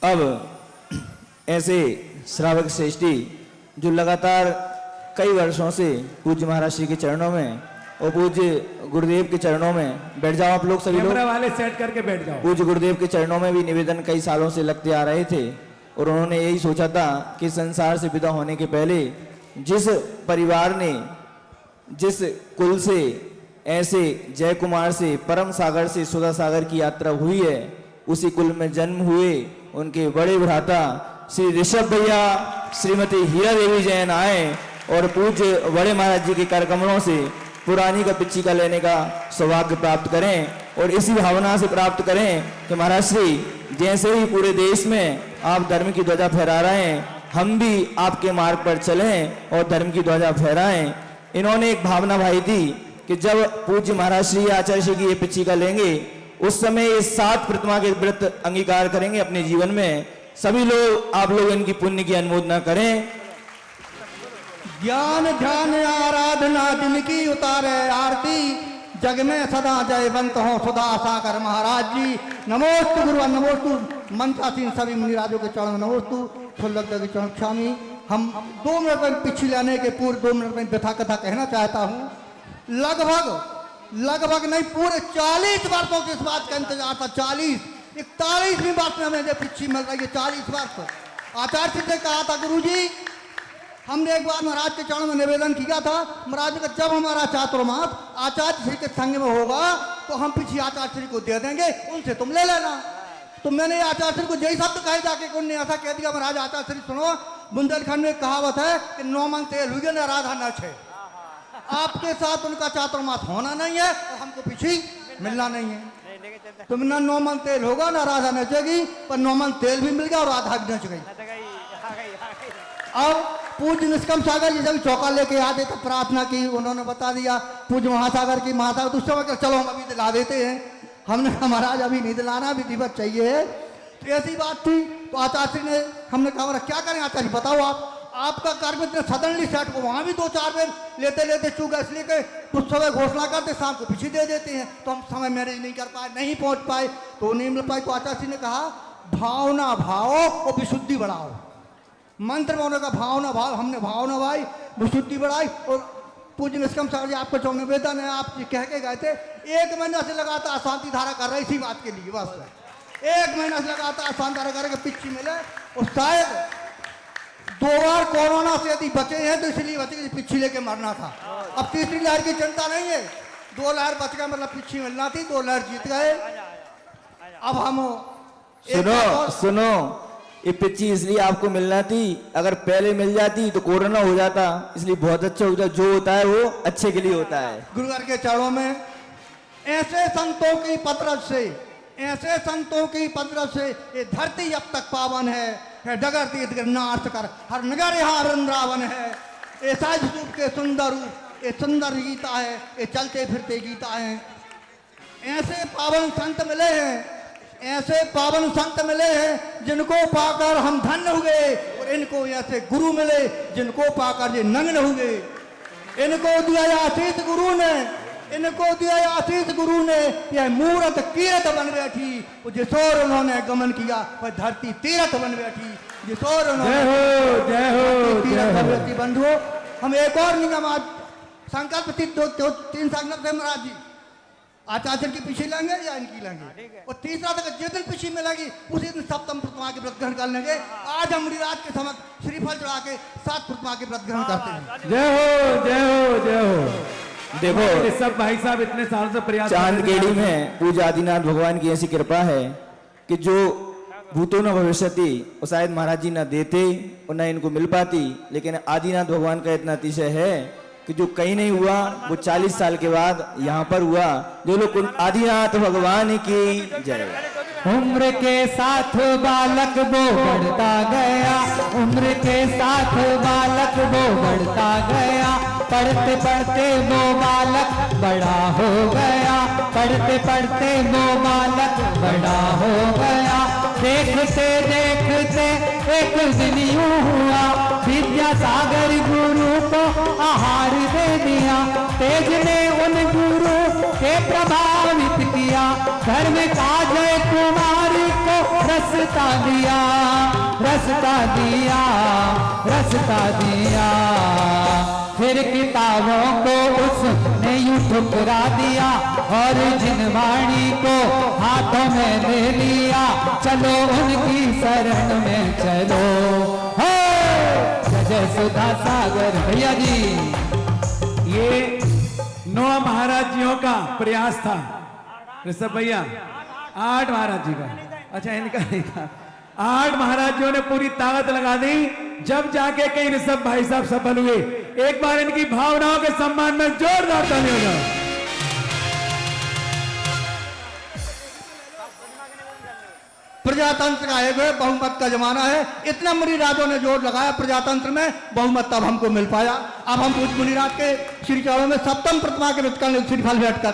अब ऐसे श्रावक श्रेष्ठी जो लगातार कई वर्षों से पूज्य महाराज श्री के चरणों में और पूज्य गुरुदेव के चरणों में बैठ जाओ आप लोग सभी लोग वाले सेट करके बैठ जाओ। पूज्य गुरुदेव के चरणों में भी निवेदन कई सालों से लगते आ रहे थे और उन्होंने यही सोचा था कि संसार से विदा होने के पहले जिस परिवार ने जिस कुल से ऐसे जय कुमार से परम सागर से सुधा सागर की यात्रा हुई है उसी कुल में जन्म हुए उनके बड़े भ्राता श्री ऋषभ भैया श्रीमती हीरा देवी जैन आए और पूज्य बड़े महाराज जी के कर कमलों से पुरानी का पिच्ची का लेने का सौभाग्य प्राप्त करें और इसी भावना से प्राप्त करें कि महाराज श्री जैसे ही पूरे देश में आप धर्म की ध्वजा फहरा रहे हैं हम भी आपके मार्ग पर चलें और धर्म की ध्वजा फहराएं। इन्होंने एक भावना भाई थी कि जब पूज्य महाराज श्री आचार्य श्री की ये पिच्ची का लेंगे उस समय ये 7 प्रतिमा के व्रत अंगीकार करेंगे अपने जीवन में। सभी लोग आप लोग इनकी पुण्य की अनुमोदना करें। ज्ञान ध्यान आराधना जिनकी उतारे आरती जग में सदा जयवंत हो सुधा सागर महाराज जी। नमोस्तु गुरु नमोस्तु मंत्रासीन सभी मुनिराजों के चरण नमोस्तु फुल्लक के चरण क्षामी। हम 2 मिनट में पिछले लाने के पूर्व 2 मिनट में व्यथा कथा कहना चाहता हूँ। लगभग नहीं पूरे 40 वर्षों से इस बात का इंतजार था। 41वीं बात में हमें पिछी मिल रही है 40 वर्ष। आचार्य जी ने कहा था गुरुजी हमने एक बार महाराज के चरण में निवेदन किया था महाराज का जब हमारा चातुर्मास आचार्य श्री के संग में होगा तो हम पीछे आचार्य श्री को दे देंगे उनसे तुम ले लेना। तो मैंने आचार्य श्री को यही शब्द कहे जाके उन्होंने ऐसा कह दिया महाराज आचार्य श्री सुनो बुंदेलखंड में कहावत है कि 9 मन तेल हुए न राधा न छे। आपके साथ उनका चातुर्मास होना नहीं है और हमको पीछे मिलना नहीं है। तुम ना 9 मन तेल होगा ना राधा नचेगी पर 9 मन तेल भी मिल गया और राधा भी नच गई। अब पूज्य निष्कम सागर जी जब चौका लेके आते तो प्रार्थना की उन्होंने बता दिया पूज्य महासागर की महासागर तो उस समय चलो हम अभी दिला देते हैं। हमने महाराज अभी नहीं दिलाना विधिवत चाहिए है। तो ऐसी बात थी तो आचार्य ने हमने कहा क्या करें आचार्य बताओ आपका कार्य इतने सडनली सेट को वहाँ भी 2-4 दिन लेते चूक गए इसलिए कि कुछ समय घोषणा करते शाम को पीछे दे देते हैं तो हम समय मैनेज नहीं कर पाए नहीं पहुँच पाए तो नहीं मिल पाए। तो आचार्य ने कहा भावना भाओ और विशुद्धि बढ़ाओ। मंत्र में उन्होंने कहा भावना भाव हमने भावना भाई विशुद्धि बढ़ाई। और पूज्य निष्कम सागर जी आपको जो निवेदन है आप कह के गए थे 1 महीना से लगातार शांति धारा कर रहे इसी बात के लिए बस 1 महीना से लगातार शांति धारा करके पिछी मिले और शायद 2 बार कोरोना से यदि बचे हैं तो इसलिए बचे पिछी लेके मरना था। अब तीसरी लहर की चिंता नहीं है 2 लहर बच गए मतलब पिछी मिलना थी 2 लहर जीत गए। अब हम सुनो ये पिच्ची इसलिए आपको मिलना थी अगर पहले मिल जाती तो कोरोना हो जाता इसलिए बहुत अच्छा होता जो होता है वो अच्छे के लिए होता है। गुरुवार के चरणों में ऐसे संतों की पत्रस से ये धरती अब तक पावन है डगर तीर्थ नाथ कर हर नगर यहाँ वृंदावन है। ये साज रूप के सुंदर रूप ये सुंदर गीता है ये चलते फिरते गीता है। ऐसे पावन संत मिले हैं जिनको पाकर हम धन्य हुए और इनको ऐसे गुरु मिले जिनको पाकर ये नग्न हुए। इनको दिया आशीष गुरु ने यह मूर्त कीरत बन बैठी जिस ओर उन्होंने गमन किया वह धरती तीरथ बन बैठी जिस ओर उन्होंने बंधुओं। हम एक और निगम आज संकल्प 3 संकल्प है महाराज जी आचार्य की पीछे लेंगे या इनकी लेंगे और तीसरा तक जिस दिन पीछे मिलेगी उसी दिन सप्तम प्रतिमा के व्रत ग्रहण कर लेंगे। आज हम मुनिराज के समक्ष श्रीफल चढ़ा के 7 प्रतिमा के व्रत ग्रहण करते हैं। जय हो देखो सब भाई साहब इतने साल से प्रयास चांदकेड़ी में पूज्य आदिनाथ भगवान की ऐसी कृपा है कि जो भूतो न भविष्यति वो शायद महाराज जी न देते और न इनको मिल पाती लेकिन आदिनाथ भगवान का इतना अतिशय है कि जो कहीं नहीं हुआ वो 40 साल के बाद यहाँ पर हुआ। जो लोग आदिनाथ भगवान की जय। उम्र के साथ बालक वो बढ़ता गया उम्र के साथ बालक वो बढ़ता गया पढ़ते पढ़ते वो बालक बड़ा हो गया पढ़ते पढ़ते वो बालक बड़ा हो गया। देखते देखते एक दिन यूं हुआ विद्यासागर गुरु को आहार दे दिया। तेज ने उन गुरु के प्रभावित किया घर में का जय कुमारी को रस रसता दिया, रसता दिया, रसता दिया। फिर किताबों को उसने यूं ठुकरा दिया और जिनवाणी को हाथों में ले लिया। चलो उनकी शरण में चलो, जय सुधा सागर। भैया जी ये 9 महाराजियों का प्रयास था ऋषभ भैया, 8 महाराज जी का, अच्छा इनका नहीं था। 8 महाराजियों ने पूरी ताकत लगा दी, जब जाके कई ऋषभ भाई साहब सफल हुए। एक बार इनकी भावनाओं के सम्मान में जोरदार ताली हो जाए। प्रजातंत्र का एक बहुमत का जमाना है, इतना मुनिराजों ने जोर लगाया प्रजातंत्र में, बहुमत तब हमको मिल पाया। अब हम पूज्य मुनिराज के श्री चरणों में सप्तम प्रतिमा के वितरण श्रीफल बैठकर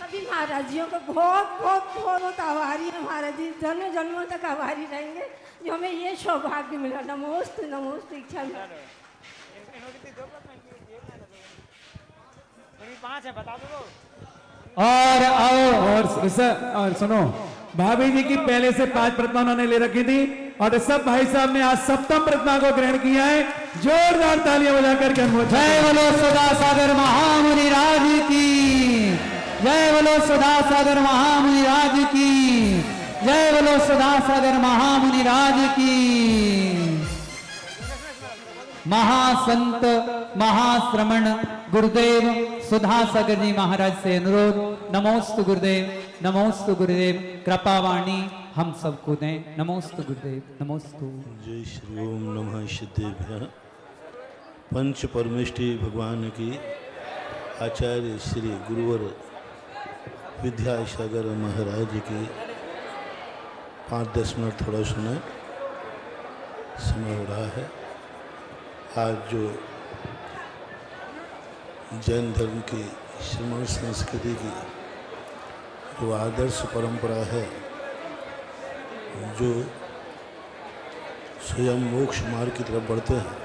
सभी महाराजियों को बहुत बहुत बहुत आभारी है। महाराज जी जन्मों जन्मों तक आभारी रहेंगे जो हमें ये सौभाग्य मिला। नमोस्तु नमोस्तु। इच्छा और सुनो, भाभी जी की पहले से 5 प्रतिमा उन्होंने ले रखी थी और ऋषभ भाई साहब ने आज सप्तम प्रतिमा को ग्रहण किया है। जोरदार तालियां बजाकर के जय बोलो सुधा सागर महामुनि राज की, जय बोलो सुधा सागर महामुनि राज की, जय बोलो सुधा सागर महामुनि राज की। महासंत महाश्रमण गुरुदेव सुधा सागर जी महाराज से अनुरोध, नमोस्तु गुरुदेव, नमोस्तु गुरुदेव, कृपावाणी हम सबको दें। नमोस्तु गुरुदेव, नमोस्तु। जय श्री ओम नमः सिद्धेभ्यः। पंच परमेष्टि भगवान की आचार्य श्री गुरुवर विद्यासागर महाराज की 5-10 मिनट थोड़ा सुना समय हो रहा है। आज जो जैन धर्म की श्रमण संस्कृति की जो आदर्श परंपरा है, जो स्वयं मोक्ष मार्ग की तरफ बढ़ते हैं,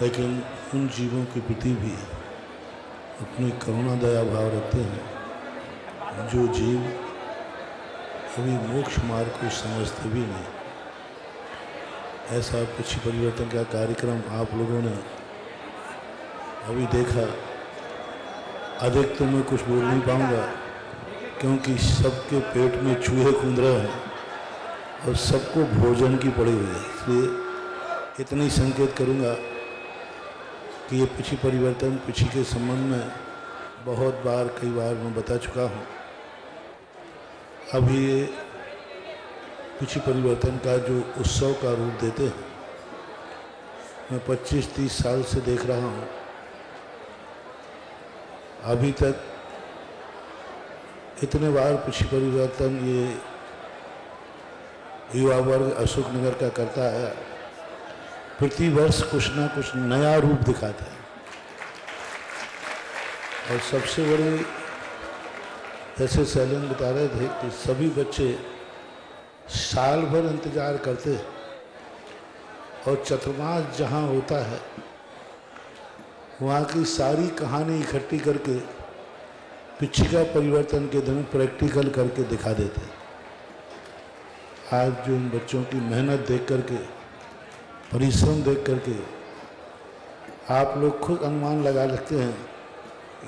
लेकिन उन जीवों के प्रति भी अपनी करुणा दया भाव रखते हैं जो जीव अभी मोक्ष मार्ग को समझते भी नहीं। ऐसा कुछ परिवर्तन का कार्यक्रम आप लोगों ने अभी देखा। अधिक तो मैं कुछ बोल नहीं पाऊँगा क्योंकि सबके पेट में चूहे कूद रहे हैं और सबको भोजन की पड़ी हुई है, इसलिए इतनी संकेत करूँगा कि ये पिछी परिवर्तन पिछी के संबंध में बहुत बार कई बार मैं बता चुका हूँ। अभी ये पिछी परिवर्तन का जो उत्सव का रूप देते हैं, मैं 25-30 साल से देख रहा हूँ। अभी तक इतने बार पिछी परिवर्तन ये युवा वर्ग अशोकनगर का करता है, प्रति वर्ष कुछ ना कुछ नया रूप दिखाता है। और सबसे बड़ी, जैसे सैलन बता रहे थे कि सभी बच्चे साल भर इंतजार करते हैं और चतुर्मास जहाँ होता है वहाँ की सारी कहानी इकट्ठी करके पिछिका परिवर्तन के दिन प्रैक्टिकल करके दिखा देते हैं। आज जो इन बच्चों की मेहनत देख करके, परिश्रम देख करके आप लोग खुद अनुमान लगा सकते हैं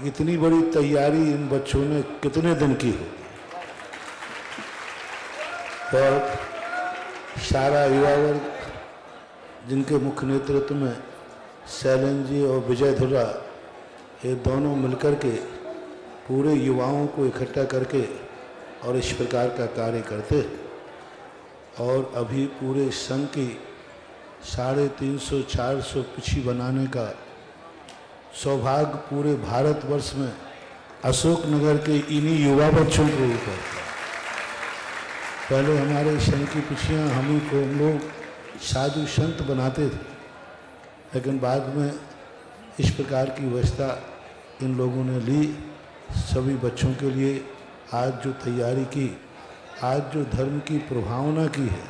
इतनी बड़ी तैयारी इन बच्चों ने कितने दिन की है। और सारा युवा वर्ग जिनके मुख्य नेतृत्व में शैलन जी और विजय धुर्रा, ये दोनों मिलकर के पूरे युवाओं को इकट्ठा करके और इस प्रकार का कार्य करते। और अभी पूरे संघ की 350-400 पिछी बनाने का सौभाग्य पूरे भारतवर्ष में अशोकनगर के इन्हीं युवा बच्चों को ऊपर। पहले हमारे संघ की पिछियाँ हम लोग साधु संत बनाते थे, लेकिन बाद में इस प्रकार की व्यवस्था इन लोगों ने ली। सभी बच्चों के लिए आज जो तैयारी की, आज जो धर्म की प्रभावना की है,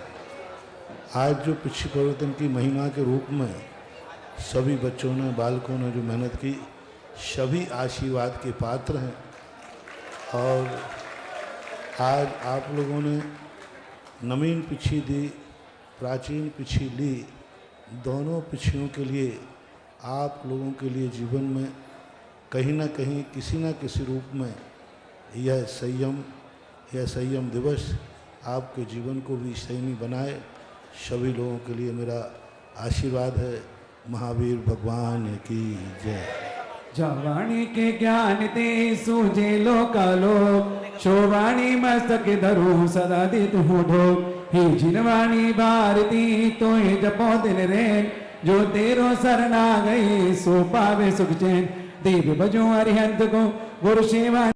आज जो पिछी परिवर्तन की महिमा के रूप में सभी बच्चों ने, बालकों ने जो मेहनत की, सभी आशीर्वाद के पात्र हैं। और आज आप लोगों ने नवीन पिछी दी, प्राचीन पिछी ली, दोनों पिछियों के लिए आप लोगों के लिए जीवन में कहीं ना कहीं किसी न किसी रूप में यह संयम दिवस आपके जीवन को भी संयमी बनाए। सभी लोगों के लिए मेरा आशीर्वाद है। महावीर भगवान की जय। जवाणी के ज्ञान ते सूझे लोकालोक, शोभाणी मस्तक धरू सदा दित हूँ ढोक। ही जिनवाणी भारती तो जपो दिन रैन, जो तेरो शरणा गई सो पावे सुख चैन। देव बजो अरिहंत को गुरु सेवा